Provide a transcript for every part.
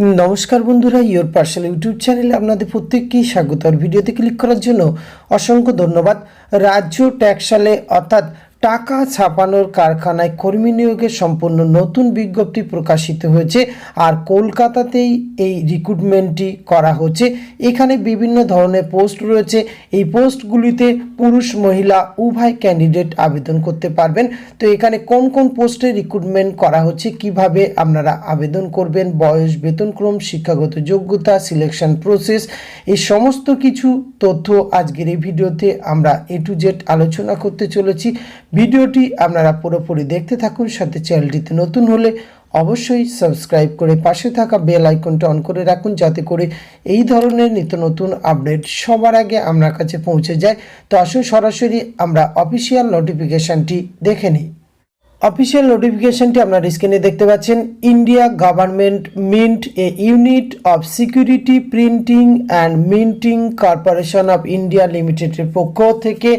নমস্কার বন্ধুরা, your parcel YouTube চ্যানেলে আপনাদের প্রত্যেককেই স্বাগত। আর ভিডিওতে ক্লিক করার জন্য অসংখ্য ধন্যবাদ। রাজ্য ট্যাক্সালে অর্থাৎ টাকা ছাপানোর কারখানায় কর্মী নিয়োগের সম্পূর্ণ নতুন বিজ্ঞপ্তি প্রকাশিত হয়েছে। আর কলকাতাতেই এই রিক্রুটমেন্টটি করা হচ্ছে। এখানে বিভিন্ন ধরনের পোস্ট রয়েছে। এই পোস্টগুলিতে পুরুষ মহিলা উভয় ক্যান্ডিডেট আবেদন করতে পারবেন। তো এখানে কোন কোন পোস্টে রিক্রুটমেন্ট করা হচ্ছে, কিভাবে আপনারা আবেদন করবেন, বয়স, বেতনক্রম, শিক্ষাগত যোগ্যতা, সিলেকশন প্রসেস, এই সমস্ত কিছু তথ্য আজকের এই ভিডিওতে আমরা A to Z আলোচনা করতে চলেছি। ভিডিওটি আপনারা পুরোপুরি দেখতে থাকুন। সাথে চ্যানেলটিতে নতুন হলে অবশ্যই সাবস্ক্রাইব করে পাশে থাকা বেল আইকনটা অন করে রাখুন, যাতে করে এই ধরনের নিত্য নতুন আপডেট সবার আগে আপনার কাছে পৌঁছে যায়। তো আসুন সরাসরি আমরা অফিসিয়াল নোটিফিকেশানটি দেখে নিই। অফিসিয়াল নোটিফিকেশনটি আপনার স্ক্রিনে দেখতে পাচ্ছেন। India government mint A unit of security printing and minting corporation of India লিমিটেডের পক্ষ থেকে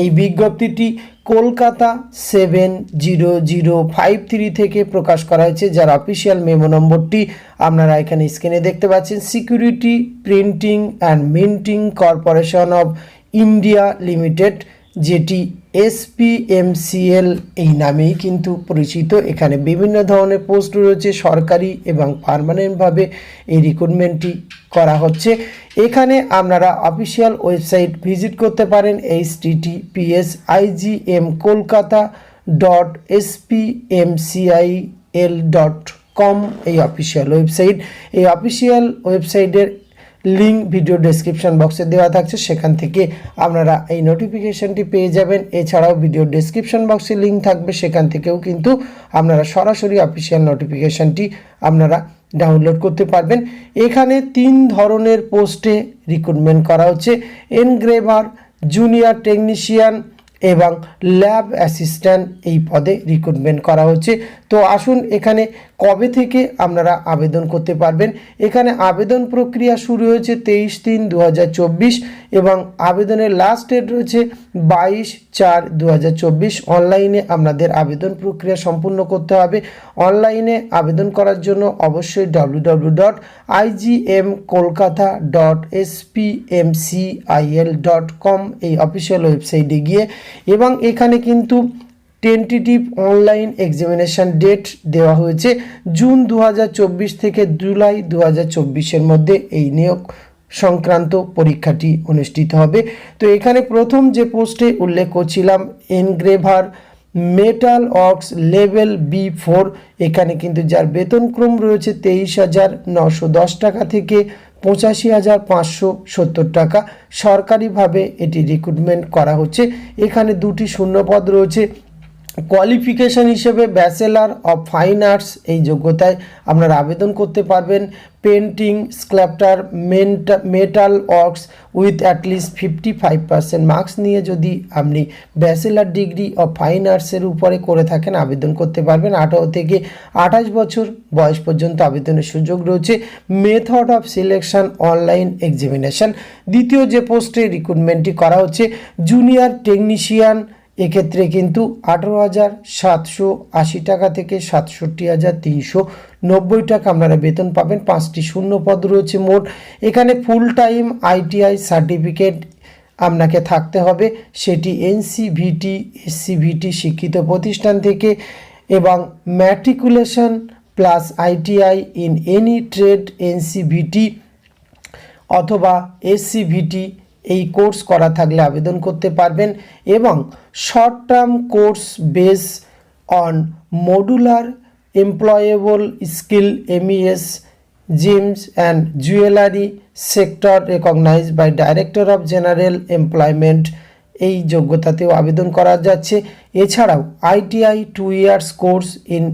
এই বিজ্ঞপ্তিটি কলকাতা 70053 থেকে প্রকাশ করা হয়েছে, যার অফিসিয়াল মেমো নম্বরটি আপনারা এখানে স্ক্রিনে দেখতে পাচ্ছেন। Security printing and minting corporation of India limited, যেটি SPMCL এই নামেই কিন্তু পরিচিত। এখানে বিভিন্ন ধরনের পোস্ট রয়েছে, সরকারি এবং পার্মানেন্টভাবে এই রিক্রুটমেন্টটি করা হচ্ছে। এখানে আপনারা অফিসিয়াল ওয়েবসাইট ভিজিট করতে পারেন https://igmkolkata.spmcil.com এই অফিসিয়াল ওয়েবসাইট। এই অফিসিয়াল ওয়েবসাইটের লিঙ্ক ভিডিও ডেসক্রিপশন বক্সে দেওয়া থাকছে, সেখান থেকে আপনারা এই নোটিফিকেশানটি পেয়ে যাবেন। এছাড়াও ভিডিও ডেসক্রিপশন বক্সে লিঙ্ক থাকবে, সেখান থেকেও কিন্তু আপনারা সরাসরি অফিসিয়াল নোটিফিকেশানটি আপনারা ডাউনলোড করতে পারবেন। এখানে 3 ধরনের পোস্টে রিক্রুটমেন্ট করা হচ্ছে। এনগ্রেভার, জুনিয়র টেকনিশিয়ান এবং ল্যাব অ্যাসিস্ট্যান্ট এই পদে রিক্রুটমেন্ট করা হচ্ছে। তো আসুন এখানে কবে থেকে আপনারা আবেদন করতে পারবেন। এখানে আবেদন প্রক্রিয়া শুরু হয়েছে 23/3/2024 এবং আবেদনের লাস্ট ডেট রয়েছে 22/4/2024। অনলাইনে আপনাদের আবেদন প্রক্রিয়া সম্পূর্ণ করতে হবে। অনলাইনে আবেদন করার জন্য অবশ্যই www.igmkolkata.spmcil.com এই অফিসিয়াল ওয়েবসাইটে গিয়ে, এবং এখানে কিন্তু টেন্টেটিভ অনলাইন এক্সামিনেশান ডেট দেওয়া হয়েছে জুন 2024 থেকে জুলাই 2024-এর মধ্যে এই নিয়োগ সংক্রান্ত পরীক্ষাটি অনুষ্ঠিত হবে। তো এখানে প্রথম যে পোস্টে উল্লেখ করছিলাম, engraver metal works level B4, এখানে কিন্তু যার বেতনক্রম রয়েছে 23,910 টাকা থেকে 85,570 টাকা। সরকারিভাবে এটি রিক্রুটমেন্ট করা হচ্ছে। এখানে 2টি শূন্যপদ রয়েছে। কোয়ালিফিকেশান হিসেবে ব্যাচেলার অফ ফাইন আর্টস এই যোগ্যতায় আপনারা আবেদন করতে পারবেন। Painting, sculpture, metal works with at least 55% marks নিয়ে যদি আপনি ব্যাচেলার ডিগ্রি অফ ফাইন আর্টসের উপরে করে থাকেন, আবেদন করতে পারবেন। 18 থেকে 28 বছর বয়স পর্যন্ত আবেদনের সুযোগ রয়েছে। Method of selection online examination. দ্বিতীয় যে পোস্টে রিক্রুটমেন্টটি করা হচ্ছে, জুনিয়র টেকনিশিয়ান, এক্ষেত্রে কিন্তু 18,780 টাকা থেকে 67,390 টাকা আপনারা বেতন পাবেন। 5টি শূন্যপদ রয়েছে মোট। এখানে ফুল টাইম ITI সার্টিফিকেট আপনাকে থাকতে হবে, সেটি NCVT SCVT স্বীকৃত প্রতিষ্ঠান থেকে, এবং matriculation plus ITI in any trade NCVT অথবা SCVT এই কোর্স করা থাকলে আবেদন করতে পারবেন। এবং short term course base on modular employable skill MES gems and jewellery sector recognised by director of general employment এই যোগ্যতাতেও আবেদন করা যাচ্ছে। এছাড়াও ITI 2 years course in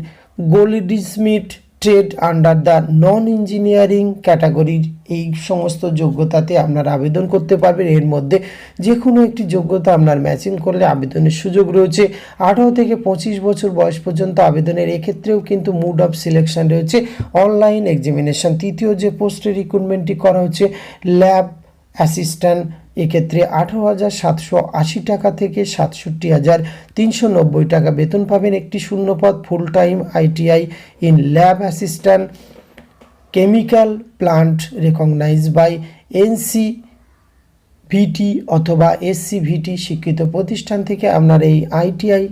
goldsmith trade under the non engineering ক্যাটাগরির এই সমস্ত যোগ্যতাতে আপনারা আবেদন করতে পারবেন। এর মধ্যে যে কোনো একটি যোগ্যতা আপনার ম্যাচিং করলে আবেদনের সুযোগ রয়েছে। 18 থেকে 25 বছর বয়স পর্যন্ত আবেদনের এক্ষেত্রেও কিন্তু মুড অফ সিলেকশন রয়েছে অনলাইন এক্সামিনেশান। তৃতীয় যে পোস্টে রিক্রুটমেন্টটি করা হচ্ছে, ল্যাব অ্যাসিস্ট্যান্ট, এক্ষেত্রে 18,780 টাকা থেকে 67,390 টাকা বেতন পাবেন। একটি শূন্যপদ full time ITI in lab assistant. Chemical plant recognise by NCVT অথবা এসসিভিটি স্বীকৃত প্রতিষ্ঠান থেকে আপনার এই আইটিআই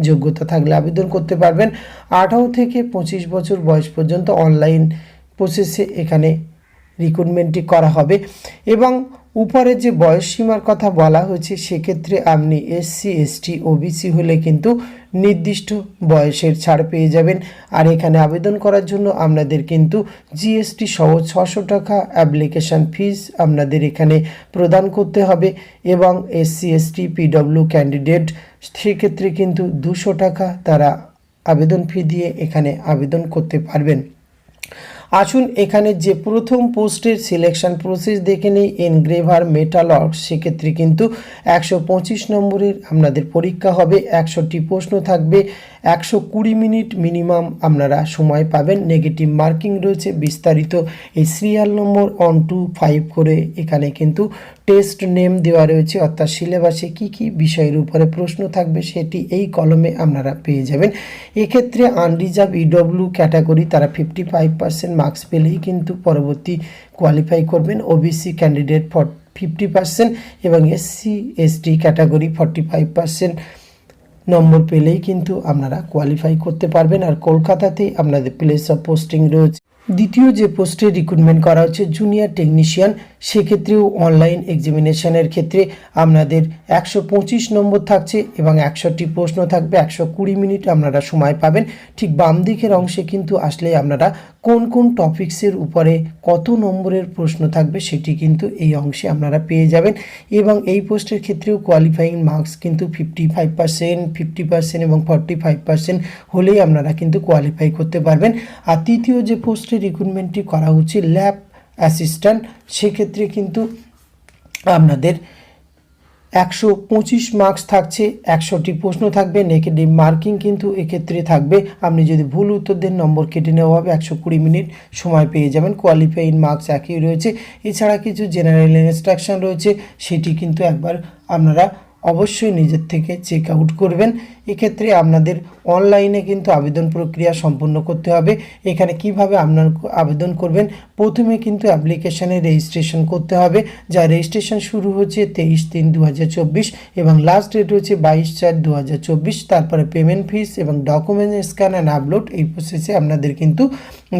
যোগ্যতা থাকলে আবেদন করতে পারবেন। 18 থেকে 25 বছর বয়স পর্যন্ত অনলাইন প্রসেসে এখানে রিক্রুটমেন্টটি করা হবে এবং উপরে যে বয়স সীমার কথা বলা হয়েছে সেক্ষেত্রে আপনি এসসি এসটি ওবিসি হলে কিন্তু নির্দিষ্ট বয়সের ছাড় পেয়ে যাবেন। আর এখানে আবেদন করার জন্য আপনাদের কিন্তু জিএসটি সহ 600 টাকা অ্যাপ্লিকেশান ফিস আপনাদের এখানে প্রদান করতে হবে এবং এসসি এসটি পিডব্লিউ ক্যান্ডিডেট সেক্ষেত্রে কিন্তু 200 টাকা তারা আবেদন ফি দিয়ে এখানে আবেদন করতে পারবেন। আসুন এখানে যে প্রথম পোস্টের সিলেকশন প্রসেস দেখে নেই। এনগ্রেভার মেটালর্গ সেক্ষেত্রে কিন্তু 125 নম্বরের আপনাদের পরীক্ষা হবে, 100টি প্রশ্ন থাকবে, 120 মিনিট মিনিমাম আপনারা সময় পাবেন। নেগেটিভ মার্কিং রয়েছে, বিস্তারিত এই সিরিয়াল নম্বর 1 to 5 করে এখানে কিন্তু টেস্ট নেম দেওয়া রয়েছে, অর্থাৎ সিলেবাসে কি কি বিষয়ের উপরে প্রশ্ন থাকবে সেটি এই কলমে আপনারা পেয়ে যাবেন। এক্ষেত্রে আনরিজার্ভ ইডব্লিউ ক্যাটাগরি তারা 55% মার্কস পেলেই কিন্তু পরবর্তী কোয়ালিফাই করবেন। ওবিসি ক্যান্ডিডেট 50% এবং এসসি এসটি ক্যাটাগরি 45% নম্বর পেলেই কিন্তু আপনারা কোয়ালিফাই করতে পারবেন। আর কলকাতাতেই আপনাদের প্লেস অফ পোস্টিং রয়েছে। দ্বিতীয় যে পোস্টে রিক্রুটমেন্ট করা হচ্ছে জুনিয়র টেকনিশিয়ান, সেক্ষেত্রেও অনলাইন এক্সামিনেশনের ক্ষেত্রে আপনাদের 125 নম্বর থাকছে এবং 100টি প্রশ্ন থাকবে, 120 মিনিট আপনারা সময় পাবেন। ঠিক বাম দিকের অংশে কিন্তু আসলে আপনারা কোন কোন টপিক্সের উপরে কত নম্বরের প্রশ্ন থাকবে সেটি কিন্তু এই অংশে আপনারা পেয়ে যাবেন এবং এই পোস্টের ক্ষেত্রেও কোয়ালিফাইং মার্কস কিন্তু 55%, 50% এবং 45% হলেই আপনারা কিন্তু কোয়ালিফাই করতে পারবেন। আর তৃতীয় যে পোস্টে রিক্রুটমেন্টটি করা হচ্ছে ল্যাব অ্যাসিস্ট্যান্ট, সেক্ষেত্রে কিন্তু আপনাদের 125 মার্কস থাকছে, 100টি প্রশ্ন থাকবে, নেগেটিভ মার্কিং কিন্তু এক্ষেত্রে থাকবে। আপনি যদি ভুল উত্তর দেন নম্বর কেটে নেওয়া হবে, 120 মিনিট সময় পেয়ে যাবেন। কোয়ালিফাইং মার্কস একই রয়েছে। এছাড়া কিছু জেনারেল ইনস্ট্রাকশন রয়েছে, সেটি কিন্তু একবার আপনারা অবশ্যই নিজের থেকে চেক আউট করবেন। এক্ষেত্রে আপনাদের অনলাইনে কিন্তু আবেদন প্রক্রিয়া সম্পূর্ণ করতে হবে। এখানে কিভাবে আপনার আবেদন করবেন, প্রথমে কিন্তু অ্যাপ্লিকেশানে রেজিস্ট্রেশন করতে হবে, যা রেজিস্ট্রেশন শুরু হচ্ছে 23/3/2024 এবং লাস্ট ডেট হচ্ছে 22/4/2024। তারপরে পেমেন্ট ফিস এবং ডকুমেন্ট স্ক্যান অ্যান্ড আপলোড, এই প্রসেসে আপনাদের কিন্তু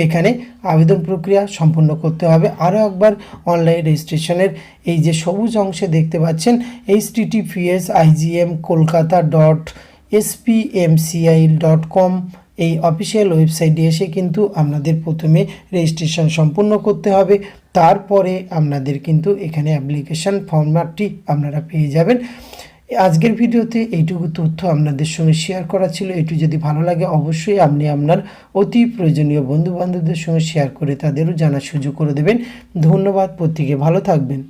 এখানে আবেদন প্রক্রিয়া সম্পূর্ণ করতে হবে। আরও একবার অনলাইন রেজিস্ট্রেশনের এই যে সবুজ অংশে দেখতে পাচ্ছেন https://igm.kolkata.spmcil.com এই অফিসিয়াল ওয়েবসাইটে এসে কিন্তু আপনাদের প্রথমে রেজিস্ট্রেশন সম্পূর্ণ করতে হবে। তারপরে আপনাদের কিন্তু এখানে অ্যাপ্লিকেশান ফর্ম্যাটটি আপনারা পেয়ে যাবেন। আজকের ভিডিওতে এইটুকু তথ্য আপনাদের সঙ্গে শেয়ার করা ছিল। এটু যদি ভালো লাগে অবশ্যই আপনি আপনার অতি প্রয়োজনীয় বন্ধুবান্ধবদের সঙ্গে শেয়ার করে তাদেরও জানার সুযোগ করে দেবেন। ধন্যবাদ, প্রত্যেকে ভালো থাকবেন।